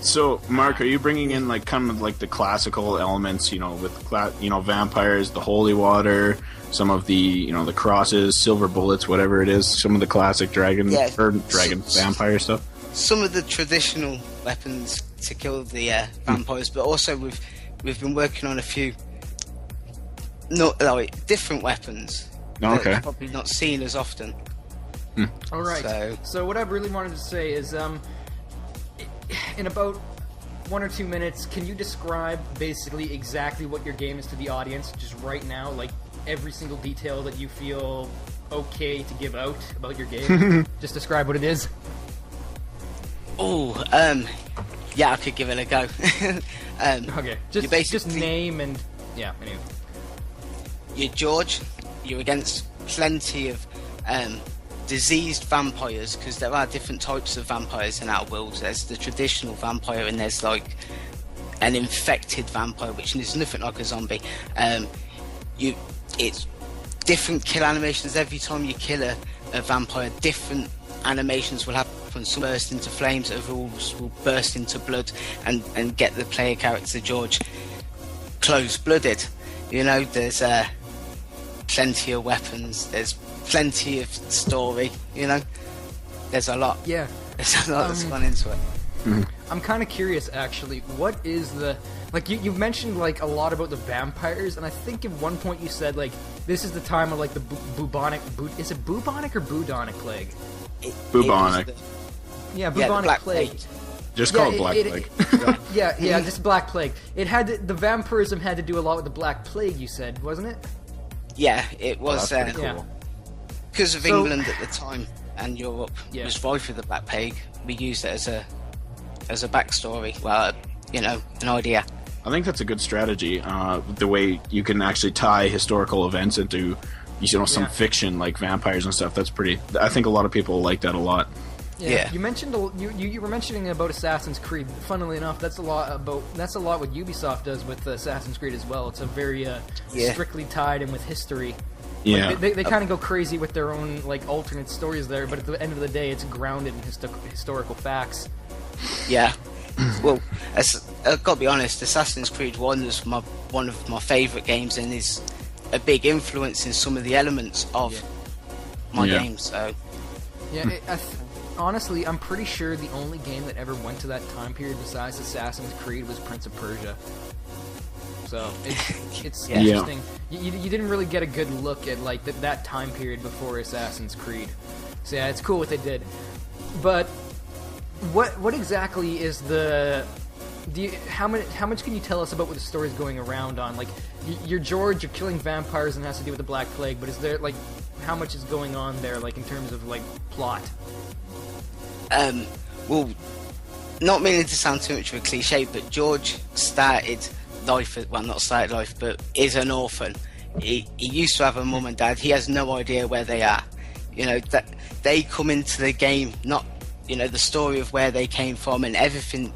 S4: So, Mark, are you bringing in like kind of like the classical elements, you know, with vampires, the holy water, some of the, you know, the crosses, silver bullets, whatever it is, some of the classic vampire stuff?
S6: Some of the traditional weapons to kill the vampires, but also we've been working on a few different weapons that are probably not seen as often.
S3: All right. So what I really wanted to say is, in about 1 or 2 minutes, can you describe basically exactly what your game is to the audience, just right now, like every single detail that you feel okay to give out about your game? Just describe what it is.
S6: Yeah, I could give it a go.
S3: Okay, just name and anyway.
S6: You're George. You're against plenty of diseased vampires, because there are different types of vampires in our world. There's the traditional vampire, and there's like an infected vampire, which is nothing like a zombie. It's different kill animations every time you kill a vampire. Different animations will happen. Some burst into flames, others will burst into blood and get the player character George close-blooded. You know, there's plenty of weapons, there's plenty of story, you know, there's a lot.
S3: Yeah.
S6: There's a lot that's gone into it.
S3: I'm kind of curious, actually, what is the... Like, you've mentioned, like, a lot about the vampires, and I think at one point you said, like, this is the time of, like, the bubonic... Is it bubonic or budonic plague?
S4: Bubonic.
S3: Bubonic plague.
S4: Just call it Black Plague.
S3: Just Black Plague. It had the vampirism had to do a lot with the Black Plague, you said, wasn't it?
S6: Yeah, it was.
S4: That's pretty cool.
S6: Because of England at the time and Europe was rife with the Black Plague, we used it as a backstory. Well, you know, an idea.
S4: I think that's a good strategy. The way you can actually tie historical events into, you know, some fiction like vampires and stuff. That's pretty. I think a lot of people like that a lot.
S3: Yeah. You mentioned you were mentioning about Assassin's Creed. Funnily enough, that's a lot what Ubisoft does with Assassin's Creed as well. It's a very strictly tied in with history.
S4: Yeah,
S3: like, they kind of go crazy with their own like alternate stories there, but at the end of the day, it's grounded in historical facts.
S6: Yeah. Well, I've got to be honest. Assassin's Creed 1 is one of my favourite games, and is a big influence in some of the elements of my game. So.
S3: Yeah. Honestly, I'm pretty sure the only game that ever went to that time period besides Assassin's Creed was Prince of Persia. So it's interesting. You didn't really get a good look at like that time period before Assassin's Creed. So yeah, it's cool what they did. But what exactly is the? How much can you tell us about what the story's going around on? Like, you're George, you're killing vampires, and it has to do with the Black Plague. But is there like how much is going on there, like in terms of like plot?
S6: Well, not meaning to sound too much of a cliche, but George started life, but is an orphan. He used to have a mum and dad. He has no idea where they are. You know, that they come into the game, not, you know, the story of where they came from and everything,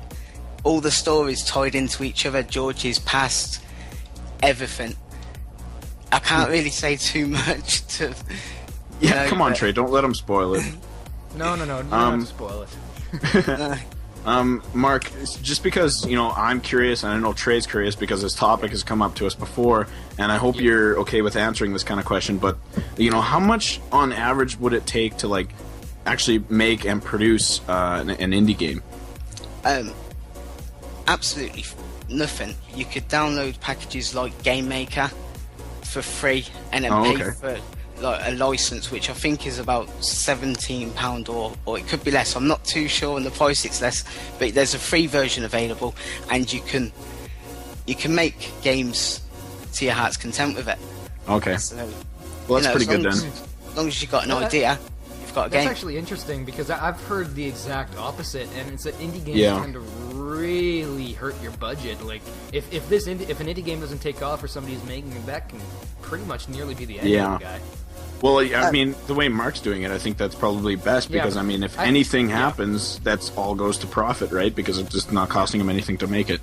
S6: all the stories tied into each other, George's past, everything. I can't really say too much to...
S4: Come on, Trey, don't let him spoil it.
S3: No, don't spoil it.
S4: Mark, just because, you know, I'm curious, and I know Trey's curious because this topic has come up to us before, and I hope you're okay with answering this kind of question, but, you know, how much on average would it take to, like, actually make and produce an indie game?
S6: Absolutely nothing. You could download packages like Game Maker for free and then pay for like a license, which I think is about £17 or it could be less. I'm not too sure on the price. It's less, but there's a free version available, and you can make games to your heart's content with it.
S4: Okay.
S6: So,
S4: well, that's pretty good then.
S6: As long as you've got an idea, you've got a game.
S3: That's actually interesting because I've heard the exact opposite, and it's that indie games tend to really hurt your budget. Like if an indie game doesn't take off or somebody's making it, that can pretty much nearly be the end of the guy.
S4: Well, I mean, the way Mark's doing it, I think that's probably best because, I mean, if anything happens, that's all goes to profit, right? Because it's just not costing him anything to make it.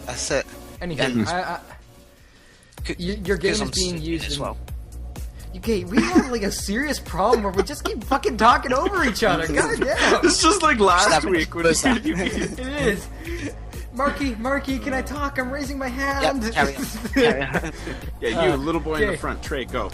S6: That's it.
S3: Anything. Your game is being used
S6: as well.
S3: Okay, we have like a serious problem where we just keep fucking talking over each other. God damn.
S4: It's just like last week when
S3: It is. Marky, can I talk? I'm raising my hand.
S6: Yep, carry on. Carry on.
S4: Yeah, you, little boy in
S3: okay.
S4: the front. Trey, go.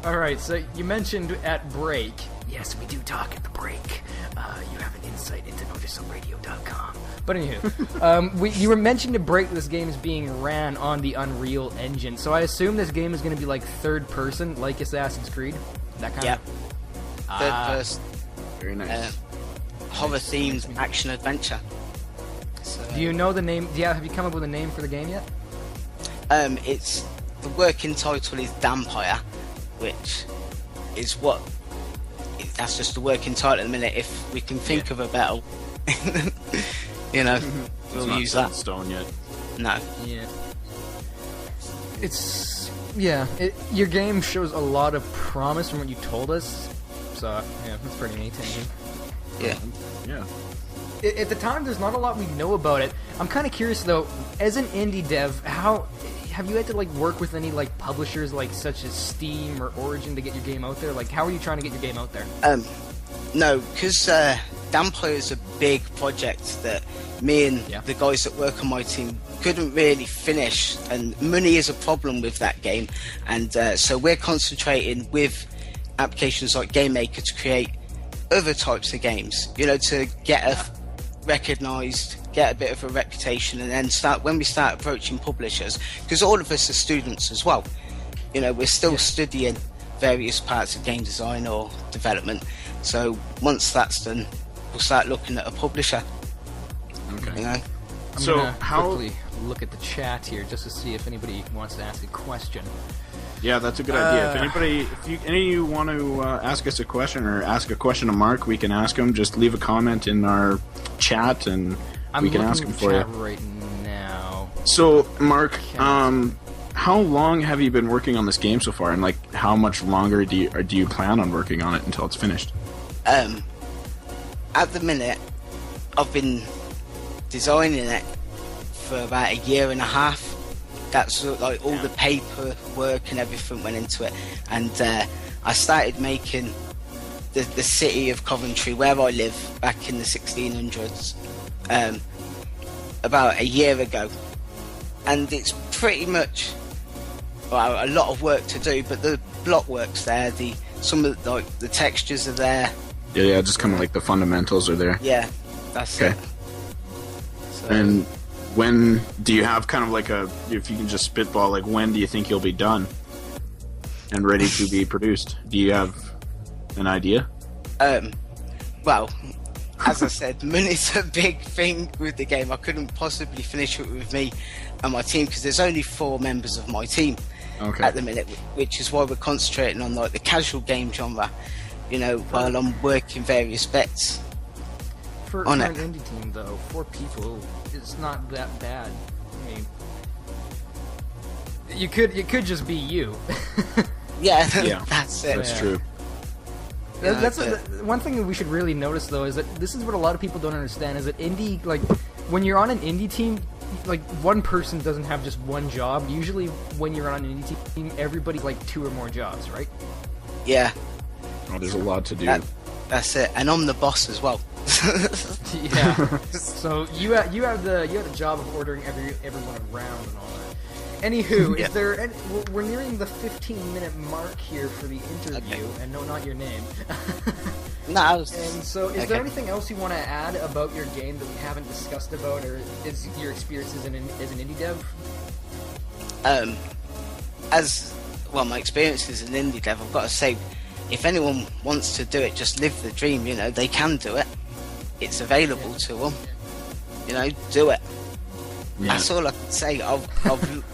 S3: Alright, so you mentioned at break. Yes, we do talk at the break. You have an insight into noticealradio.com. But anywho, you were mentioned at break this game is being ran on the Unreal Engine. So I assume this game is going to be like third person, like Assassin's Creed? That kind
S6: Yep.
S3: of...
S6: Third person,
S4: Very nice.
S6: horror-themed action-adventure. So,
S3: Do you know the name? Yeah, have you come up with a name for the game yet?
S6: it's... The working title is Dampire, which is what... That's just the working title at the minute. If we can think of a better... you know, we'll
S4: It's
S6: use
S4: not set in
S6: that.
S4: stone yet.
S6: No.
S3: Yeah. It's... Yeah, your game shows a lot of promise from what you told us. So, yeah, that's pretty neat.
S6: Yeah.
S4: Yeah.
S3: At the time, there's not a lot we know about it. I'm kind of curious, though, as an indie dev, how... Have you had to, like, work with any, like, publishers, like, such as Steam or Origin to get your game out there? Like, how are you trying to get your game out there?
S6: No, because Dampire is a big project that me and
S3: Yeah.
S6: the guys that work on my team couldn't really finish, and money is a problem with that game, and so we're concentrating with applications like Game Maker to create other types of games, you know, to get recognised, get a bit of a reputation, and then when we start approaching publishers, because all of us are students as well, you know, we're still studying various parts of game design or development, so once that's done, we'll start looking at a publisher,
S4: Okay.
S6: you know.
S3: I'm
S4: So,
S3: gonna
S4: how-
S3: quickly look at the chat here just to see if anybody wants to ask a question.
S4: Yeah, that's a good idea. If any of you want to ask us a question or ask a question to Mark, we can ask him. Just leave a comment in our chat, and we can ask him for you.
S3: I'm looking at the chat right now.
S4: So, Mark,
S3: Okay.
S4: how long have you been working on this game so far, and like how much longer do you plan on working on it until it's finished?
S6: At the minute, I've been designing it for about a year and a half. That's like all the paperwork and everything went into it, and I started making the city of Coventry, where I live, back in the 1600s, about a year ago, and it's pretty much a lot of work to do, but the block work's there. Some of the textures are there.
S4: Yeah, just kind of like the fundamentals are there.
S6: Yeah, that's
S4: Okay.
S6: it. So,
S4: And when do you have kind of like if you can just spitball, like when do you think you'll be done and ready to be produced? Do you have an idea?
S6: well, as I said, money's a big thing with the game. I couldn't possibly finish it with me and my team because there's only 4 members of my team
S4: Okay.
S6: at the minute, which is why we're concentrating on like the casual game genre, you know, while I'm working various bets.
S3: For
S6: On
S3: an
S6: it.
S3: indie team, though, 4 people, it's not that bad. I mean, it could just be you.
S6: Yeah,
S4: Yeah.
S6: that's it.
S4: That's
S3: Yeah.
S4: true.
S3: That's
S6: but-
S3: one thing that we should really notice, though, is that this is what a lot of people don't understand, is that indie, like, when you're on an indie team, like, one person doesn't have just one job. Usually, when you're on an indie team, everybody's, like, 2 or more jobs, right?
S6: Yeah,
S4: Oh, there's a lot to do.
S6: that's it. And I'm the boss as well.
S3: Yeah. So you have the job of ordering everyone around and all that. Anywho,
S6: Yeah.
S3: is there? We're nearing the 15-minute mark here for the interview, and no, not your name.
S6: No, I was,
S3: And so, is
S6: okay.
S3: there anything else you want to add about your game that we haven't discussed about, or is your experience as an indie dev?
S6: As well, my experience as an indie dev, I've got to say, if anyone wants to do it, just live the dream. You know, they can do it. It's available to them. You know, do it.
S4: Yeah.
S6: That's all I can say. I've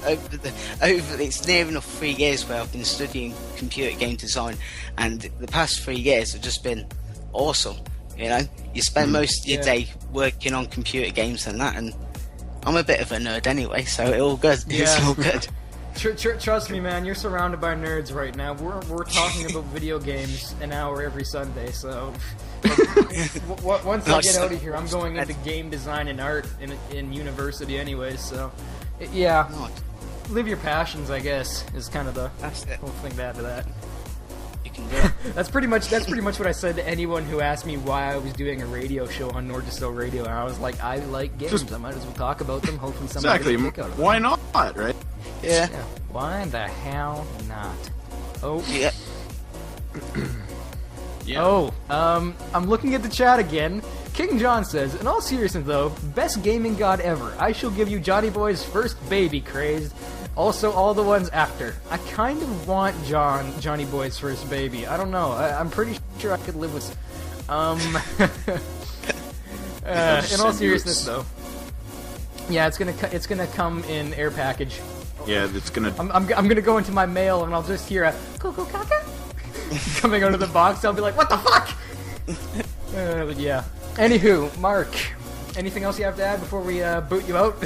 S6: it's near enough 3 years where I've been studying computer game design, and the past 3 years have just been awesome. You know, you spend most of your day working on computer games and that, and I'm a bit of a nerd anyway, so it's all good. It's
S3: Yeah.
S6: all good.
S3: Trust me, man. You're surrounded by nerds right now. We're talking about video games an hour every Sunday. So once I get out of here, I'm going into game design and art in university anyway. So yeah. live your passions, I guess, is kind of the
S6: That's it.
S3: whole thing to add to that.
S6: You can do it.
S3: That's pretty much what I said to anyone who asked me why I was doing a radio show on Nordicel Radio, and I was like, I like games. I might as well talk about them. Hopefully, somebody
S4: Exactly.
S3: gets a kick out of them.
S4: Why not, right?
S6: Yeah.
S3: Yeah. Why the hell not? Oh.
S6: Yeah.
S4: Yeah.
S3: Oh. I'm looking at the chat again. King John says, in all seriousness though, best gaming god ever. I shall give you Johnny Boy's first baby crazed. Also, all the ones after. I kind of want Johnny Boy's first baby. I don't know. I'm pretty sure I could live with. In all seriousness, though, yeah, it's gonna come in air package.
S4: Yeah, it's gonna.
S3: I'm gonna go into my mail and I'll just hear a cuckoo caca coming out of the box. I'll be like, what the fuck? But yeah. Anywho, Mark, anything else you have to add before we boot you out?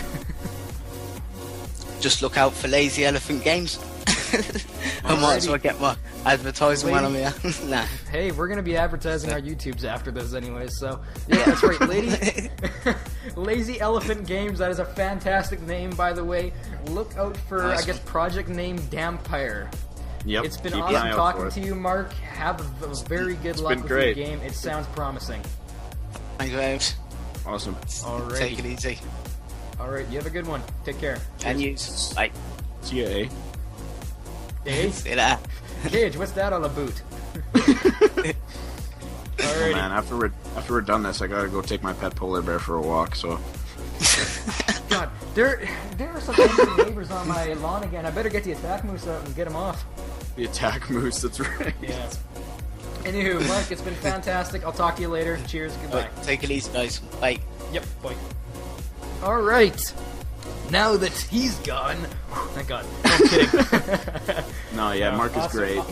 S6: Just look out for Lazy Elephant Games. I might as well get my advertising when I'm here. Nah.
S3: Hey, we're gonna be advertising our YouTubes after this anyway, so yeah, that's right, lady. Lazy Elephant Games. That is a fantastic name, by the way. Look out for,
S6: Nice
S3: I guess, project name Dampire.
S4: Yep.
S3: It's been
S4: keep an
S3: awesome
S4: eye out
S3: talking
S4: for
S3: to
S4: it.
S3: you, Mark. Have a very good luck
S4: been
S3: with
S4: great.
S3: your game. It sounds promising.
S6: Thank you very much.
S4: Awesome.
S3: Alrighty.
S6: Take it easy.
S3: All right, you have a good one. Take care.
S6: And you, like,
S4: See ya, eh?
S3: Hey,
S6: see that.
S3: Cage, what's that on a boot?
S4: Oh
S3: Alrighty.
S4: man, after we're done this, I gotta go take my pet polar bear for a walk. So
S3: God, there are some angry neighbors on my lawn again. I better get the attack moose out and get them off.
S4: the attack moose. That's right.
S3: Yes. Anywho, Mark, it's been fantastic. I'll talk to you later. Cheers. Goodbye.
S6: But take it easy, guys. Bye.
S3: Yep. Bye. All right. Now that he's gone, thank God. No, I'm kidding.
S4: No, yeah, Mark is
S3: Awesome.
S4: great.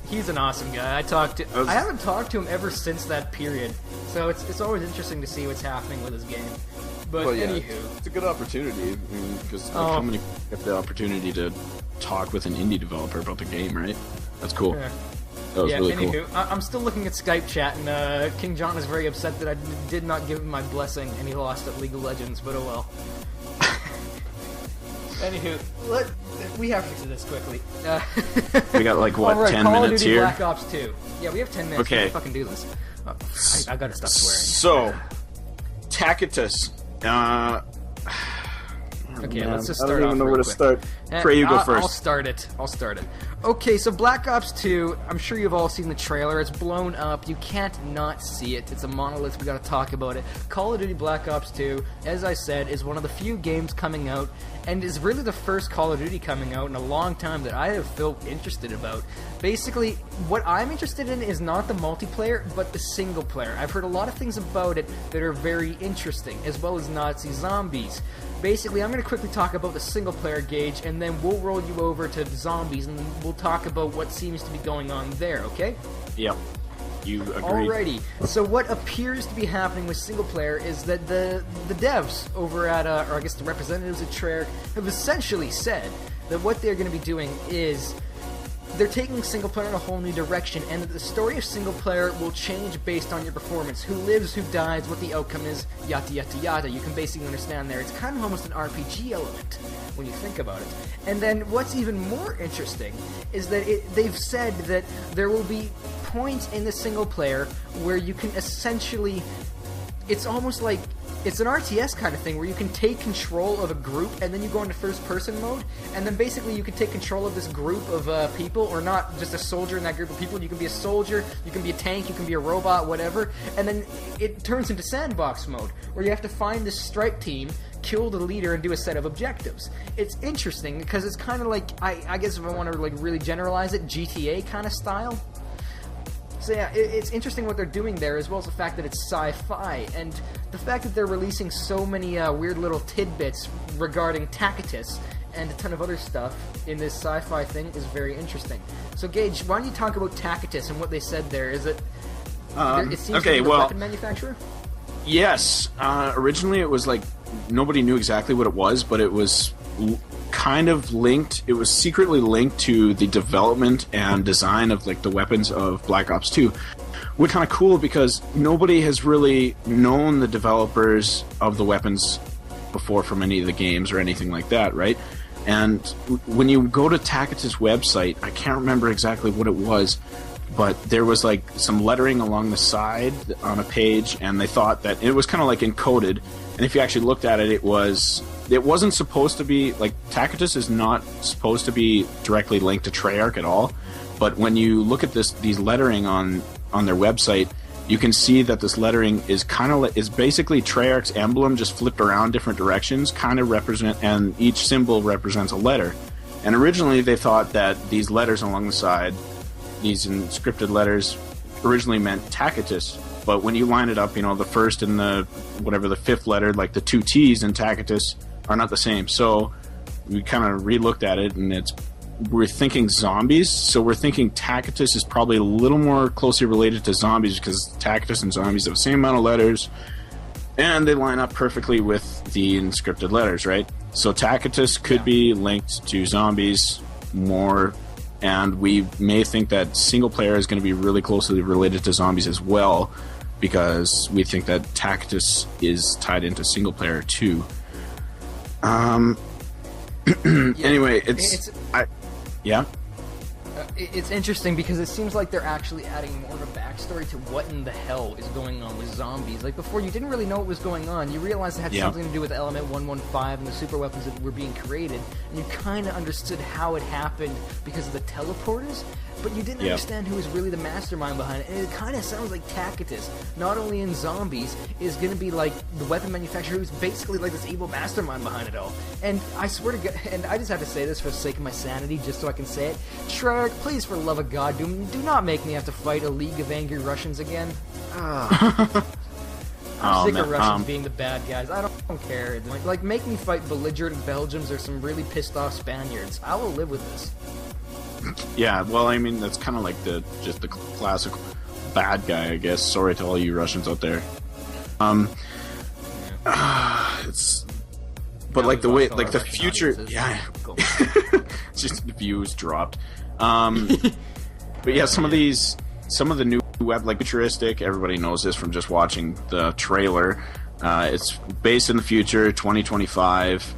S3: He's an awesome guy. I haven't talked to him ever since that period, so it's always interesting to see what's happening with his game. But
S4: Well, yeah,
S3: anywho,
S4: it's a good opportunity because
S3: Oh.
S4: how many get the opportunity to talk with an indie developer about the game, right? That's cool.
S3: yeah.
S4: That was
S3: Yeah,
S4: really
S3: anywho,
S4: cool.
S3: I'm still looking at Skype chat, and King John is very upset that I did not give him my blessing, and he lost at League of Legends, but oh well. Anywho, we have to do this quickly.
S4: We got like what,
S3: All right,
S4: 10
S3: Call
S4: minutes
S3: of Duty
S4: here?
S3: Black Ops 2. Yeah, we have 10 minutes.
S4: Okay.
S3: We can fucking do this. I gotta stop swearing.
S4: So, Tacitus.
S3: Okay,
S4: man,
S3: let's just
S4: I
S3: start
S4: don't
S3: off
S4: even know
S3: real
S4: where to
S3: quick.
S4: start. Trey, you go first.
S3: I'll start it. Okay, so Black Ops 2, I'm sure you've all seen the trailer. It's blown up. You can't not see it. It's a monolith. We gotta talk about it. Call of Duty Black Ops 2, as I said, is one of the few games coming out, and is really the first Call of Duty coming out in a long time that I have felt interested about. Basically, what I'm interested in is not the multiplayer, but the single player. I've heard a lot of things about it that are very interesting, as well as Nazi zombies. Basically, I'm going to quickly talk about the single-player gauge, and then we'll roll you over to zombies, and we'll talk about what seems to be going on there, okay?
S4: Yep. You agreed.
S3: Alrighty. So what appears to be happening with single-player is that the devs over at, or I guess the representatives at Treyarch, have essentially said that what they're going to be doing is they're taking single player in a whole new direction, and the story of single player will change based on your performance. Who lives, who dies, what the outcome is, yada yada yada. You can basically understand there. It's kind of almost an RPG element when you think about it. And then what's even more interesting is that they've said that there will be points in the single player where you can essentially, it's almost like it's an RTS kind of thing where you can take control of a group and then you go into first person mode, and then basically you can take control of this group of people, or not just a soldier in that group of people. You can be a soldier, you can be a tank, you can be a robot, whatever, and then it turns into sandbox mode where you have to find this strike team, kill the leader, and do a set of objectives. It's interesting because it's kind of like, I guess if I want to like really generalize it, GTA kind of style. So yeah, it's interesting what they're doing there, as well as the fact that it's sci-fi, and the fact that they're releasing so many weird little tidbits regarding Tacitus and a ton of other stuff in this sci-fi thing is very interesting. So Gage, why don't you talk about Tacitus and what they said there? Is it... it seems to be the weapon manufacturer?
S4: Yes. Originally it was like, nobody knew exactly what it was, but it was kind of linked, it was secretly linked to the development and design of like the weapons of Black Ops 2. Which kind of cool because nobody has really known the developers of the weapons before from any of the games or anything like that, right? And when you go to Tacitus' website, I can't remember exactly what it was, but there was like some lettering along the side on a page, and they thought that it was kind of like encoded. And if you actually looked at it, it wasn't supposed to be like, Tacitus is not supposed to be directly linked to Treyarch at all. But when you look at these lettering on their website, you can see that this lettering is is basically Treyarch's emblem just flipped around different directions, kind of represent, and each symbol represents a letter. And originally they thought that these letters along the side, these inscripted letters, originally meant Tacitus. But when you line it up, the first and the fifth letter, like the two T's in Tacitus, are not the same. So we kind of re-looked at it, and we're thinking zombies, so we're thinking Tacitus is probably a little more closely related to zombies, because Tacitus and zombies have the same amount of letters, and they line up perfectly with the inscripted letters, right? So Tacitus could be linked to zombies more, and we may think that single player is going to be really closely related to zombies as well, because we think that Tacitus is tied into single player too. Anyway, yeah.
S3: It's interesting because it seems like they're actually adding more of a backstory to what in the hell is going on with zombies. Like before, you didn't really know what was going on. You realized it had something to do with Element 115 and the super weapons that were being created, and you kind of understood how it happened because of the teleporters, but you didn't understand who was really the mastermind behind it. And it kind of sounds like Tacitus, not only in zombies, is going to be like the weapon manufacturer who's basically like this evil mastermind behind it all. And I swear to God, and I just have to say this for the sake of my sanity, just so I can say it, Treyarch, please, for the love of God, do not make me have to fight a League of Angry Russians again. I'm sick of Russians being the bad guys. I don't care. Like, make me fight belligerent Belgians or some really pissed off Spaniards. I will live with this.
S4: Yeah, well, I mean, that's kind of like the classic bad guy, I guess. Sorry to all you Russians out there. But like the way, like the future,
S3: Cool.
S4: just views dropped. But yeah, some of the new web, like futuristic, everybody knows this from just watching the trailer. It's based in the future, 2025.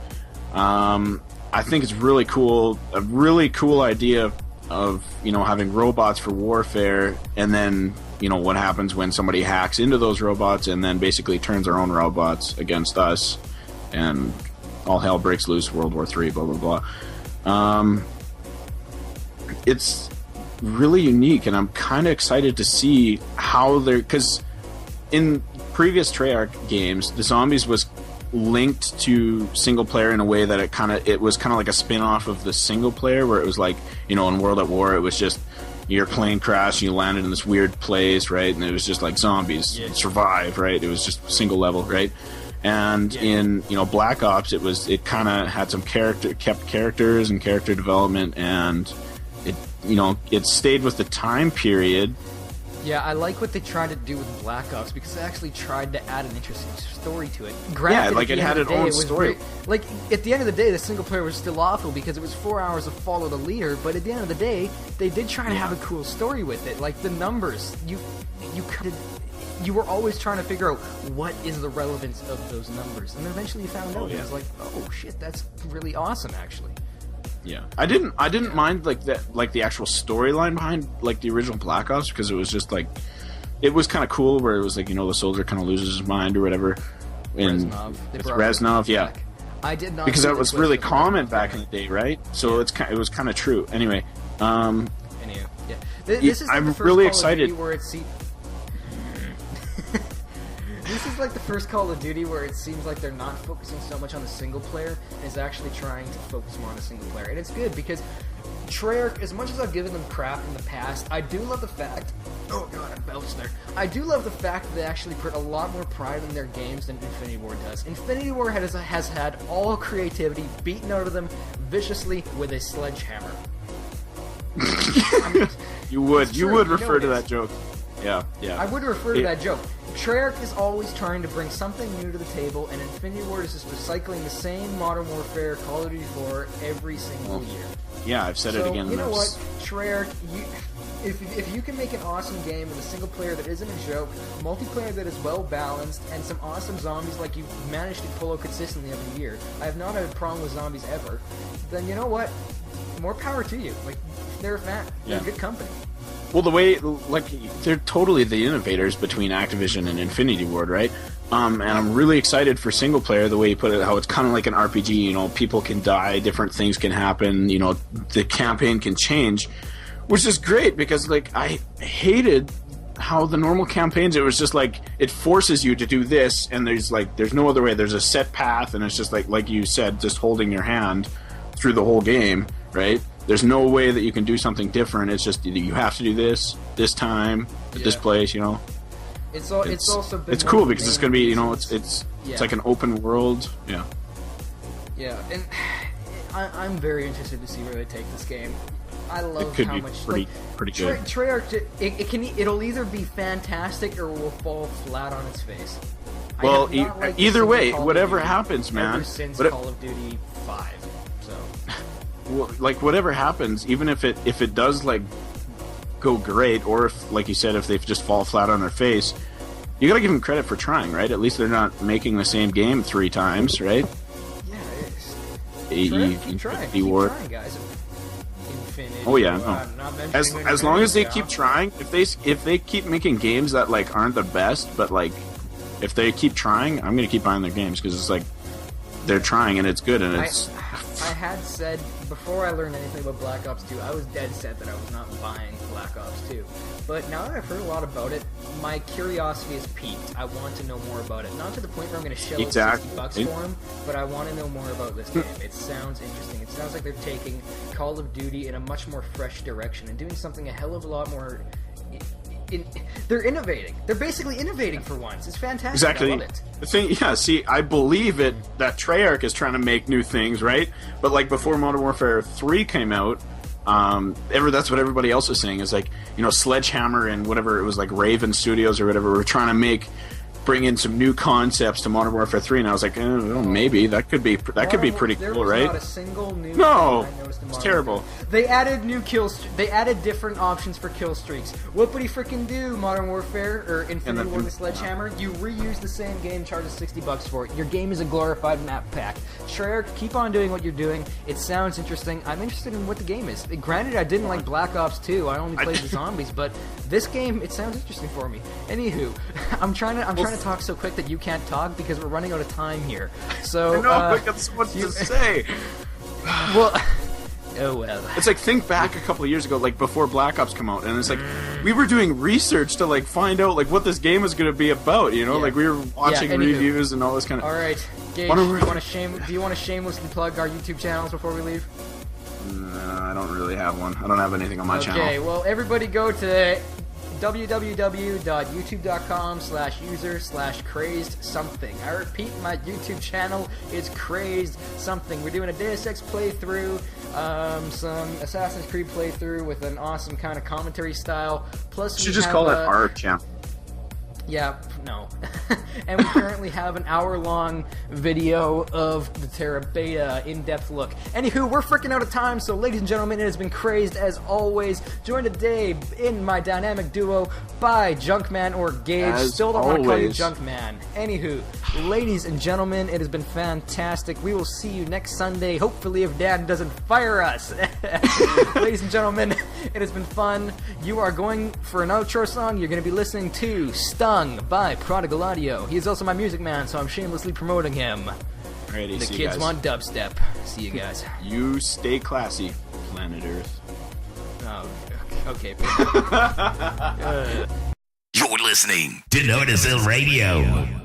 S4: I think it's really cool. A really cool idea of having robots for warfare, and then what happens when somebody hacks into those robots and then basically turns their own robots against us, and all hell breaks loose. World War III. Blah blah blah. It's really unique, and I'm kind of excited to see how because in previous Treyarch games, the zombies was linked to single player in a way that it was kind of like a spin-off of the single player, where it was like, in World at War, it was just your plane crashed and you landed in this weird place, right? And it was just like zombies survive, right? It was just single level, right? And in Black Ops, it kind of had some kept characters and character development, and it stayed with the time period.
S3: Yeah, I like what they tried to do with Black Ops, because they actually tried to add an interesting story to it. Granted,
S4: it had its own story.
S3: At the end of the day, the single player was still awful because it was 4 hours of follow the leader, but at the end of the day, they did try to have a cool story with it. Like the numbers, you were always trying to figure out what is the relevance of those numbers, and then eventually you found out. It was like, oh shit, that's really awesome, actually.
S4: Yeah, I didn't mind like the actual storyline behind like the original Black Ops, because it was just like, it was kind of cool where it was like, the soldier kind of loses his mind or whatever. And Reznov, yeah.
S3: I did not,
S4: because that was really common back in the day, right? So it was kind of true. Anyway,
S3: this is
S4: I'm really excited.
S3: This is like the first Call of Duty where it seems like they're not focusing so much on the single player, and is actually trying to focus more on the single player. And it's good, because Treyarch, as much as I've given them crap in the past, I do love the fact... Oh god, I belched there. I do love the fact that they actually put a lot more pride in their games than Infinity Ward does. Infinity Ward has had all creativity beaten out of them viciously with a sledgehammer.
S4: You would refer to that joke. Yeah.
S3: I would refer to that joke. Treyarch is always trying to bring something new to the table, and Infinity Ward is just recycling the same Modern Warfare, Call of Duty 4 every single year.
S4: Yeah, I've said it again.
S3: You know what, Treyarch, if you can make an awesome game with a single player that isn't a joke, multiplayer that is well balanced, and some awesome zombies like you've managed to pull out consistently every year, I have not had a problem with zombies ever, then you know what? More power to you. Like, they're a good company.
S4: Well, the way, like, they're totally the innovators between Activision and Infinity Ward, right? And I'm really excited for single player, the way you put it, how it's kind of like an RPG, you know, people can die, different things can happen, you know, the campaign can change, which is great because, like, I hated how the normal campaigns, it was just like, it forces you to do this, and there's no other way, there's a set path, and it's just like you said, just holding your hand through the whole game, right? There's no way that you can do something different. It's just you have to do this time at this place. You know,
S3: it's also been
S4: cool because it's going to be, you know, it's like an open world. Yeah.
S3: Yeah, and I'm very interested to see where they take this game. I love
S4: it could
S3: how
S4: be
S3: much
S4: pretty good.
S3: Treyarch, it'll either be fantastic or will fall flat on its face.
S4: Well, either way, whatever happens, man.
S3: Ever since Call of Duty 5, so.
S4: Well, like, whatever happens, even if it does, like, go great, or if, like you said, if they just fall flat on their face, you gotta give them credit for trying, right? At least they're not making the same game 3 times, right?
S3: Yeah, keep trying, guys. Infinity,
S4: oh yeah, no. As long as they keep trying, if they keep making games that, like, aren't the best, but, like, if they keep trying, I'm gonna keep buying their games because it's like they're trying and it's good and it's.
S3: I had said before I learned anything about Black Ops 2, I was dead set that I was not buying Black Ops 2. But now that I've heard a lot about it, my curiosity is piqued. I want to know more about it. Not to the point where I'm going to shell out $60 for them, but I want to know more about this game. It sounds interesting. It sounds like they're taking Call of Duty in a much more fresh direction and doing something a hell of a lot more. They're innovating. They're basically innovating for once. It's fantastic.
S4: Exactly.
S3: I love it.
S4: The thing, see, I believe it that Treyarch is trying to make new things, right? But, like, before Modern Warfare 3 came out, that's what everybody else was saying is, like, you know, Sledgehammer and whatever it was, like Raven Studios or whatever, were trying to bring in some new concepts to Modern Warfare 3, and I was like, maybe that could be pretty cool, right?
S3: There was not a single new
S4: no,
S3: thing I noticed in
S4: it's
S3: Modern
S4: terrible.
S3: Warfare. They added they added different options for kill streaks. What would he freaking do, Modern Warfare or Infinity Ward with Sledgehammer? You reuse the same game, charges $60 for it. Your game is a glorified map pack. Treyarch, keep on doing what you're doing. It sounds interesting. I'm interested in what the game is. Granted, I didn't like Black Ops 2. I only played the zombies, but this game, it sounds interesting for me. Anywho, I'm trying to talk so quick that you can't talk because we're running out of time here. So
S4: I know, I got so much to say.
S3: Well. Oh well.
S4: It's like, think back a couple of years ago, like before Black Ops come out, and it's like we were doing research to, like, find out, like, what this game was going to be about. You know, like we were watching reviews and all this kind of.
S3: All right, Gage, do you want to shamelessly plug our YouTube channels before we leave?
S4: No, I don't really have one. I don't have anything on my channel.
S3: Okay, well, everybody go to www.youtube.com/user/crazed something. I repeat, my YouTube channel is crazed something. We're doing a Deus Ex playthrough, some Assassin's Creed playthrough with an awesome kind of commentary style. Plus,
S4: you should just call it our channel.
S3: Yeah, no. And we currently have an hour-long video of the Terra Beta in-depth look. Anywho, we're freaking out of time, so ladies and gentlemen, it has been crazed as always. Joined today in my dynamic duo by Junkman or Gage. Still don't want to call you Junkman. Anywho, ladies and gentlemen, it has been fantastic. We will see you next Sunday, hopefully if Dad doesn't fire us. Ladies and gentlemen, it has been fun. You are going for an outro song. You're going to be listening to Stung by Prodigal Audio. He is also my music man, so I'm shamelessly promoting him.
S4: Alrighty,
S3: the kids want dubstep. See you guys.
S4: You stay classy, planet Earth.
S3: Oh, okay.
S1: You're listening to Notice Radio.